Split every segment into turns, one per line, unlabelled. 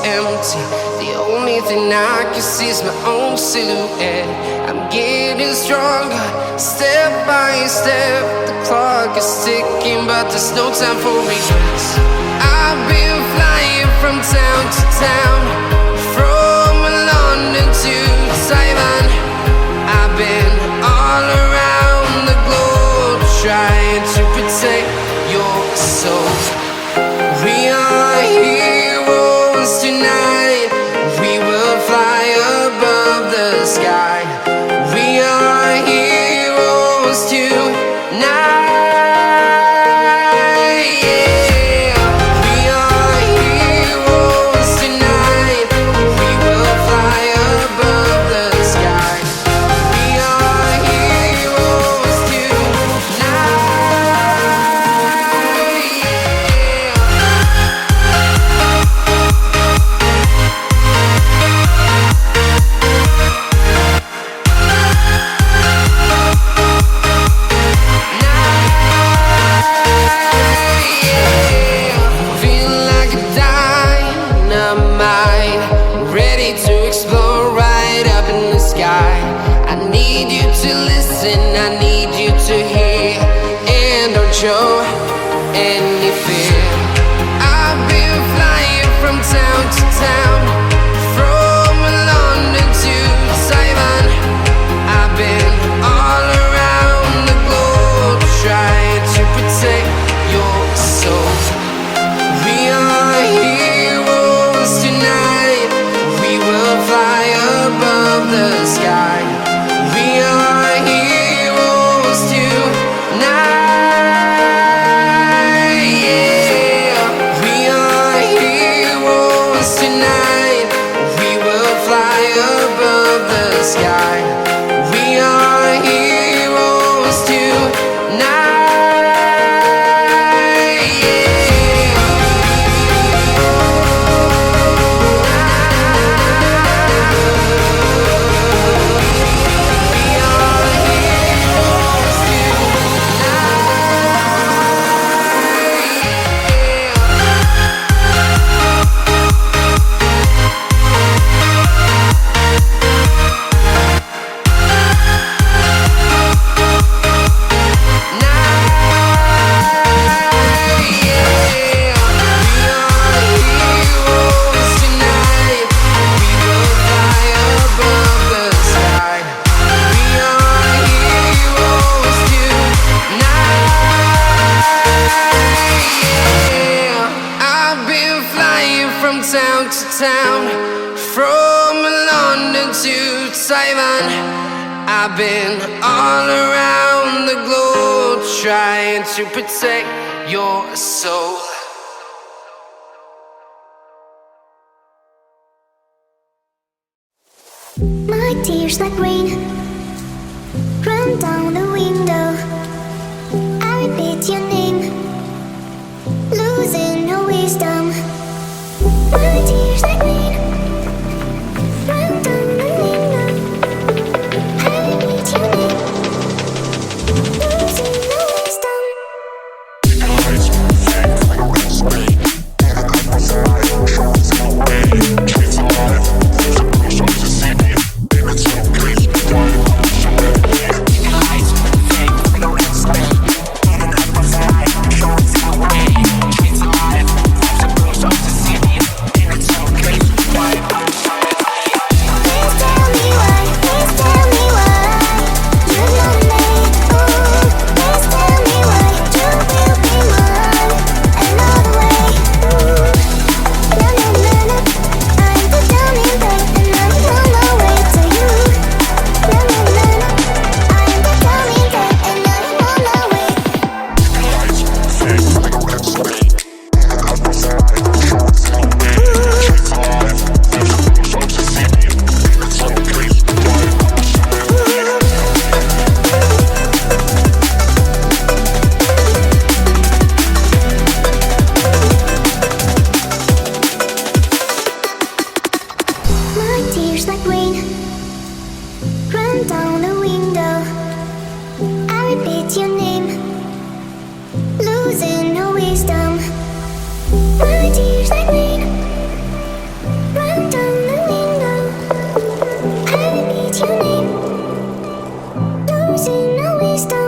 empty. The only thing I can see is my own silhouette. I'm getting stronger, step by step. The clock is ticking, but there's no time for regrets. I've been flying from town to town, from London to Taiwan. I've been all around the globe, trying to protect your soul. We are heroes tonight. We will fly above the sky. We are heroes tonight. Show any fear. I've been flying from town to town, from London to Taiwan. I've been all around the globe, trying to protect your soul. We are heroes tonight. We will fly above the sky. We are heroes tonight. I've been all around the globe, trying to protect your soul.
My tears like rain run down the window. I repeat your name, losing no wisdom. My tears like rain run down the window. I repeat your name, losing no wisdom. you need. Losing no wisdom.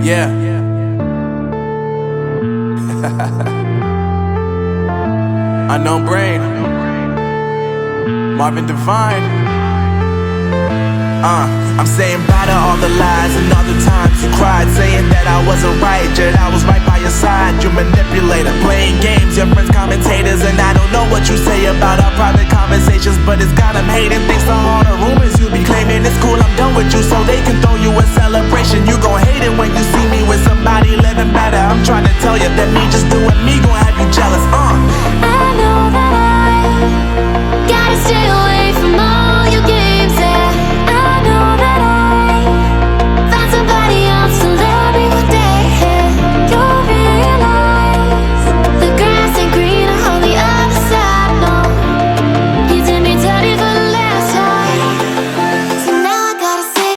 Yeah. Unknown Brain, Marvin Divine. I'm saying bye to all the lies and all the times you cried, saying that I wasn't right, yet I was right by your side. You manipulator, playing games, your friends commentators, and I don't know what you say about our private conversations, but it's got them hating. Thanks to all the rumors you be claiming, it's cool, I'm done with you, so they can throw you aside.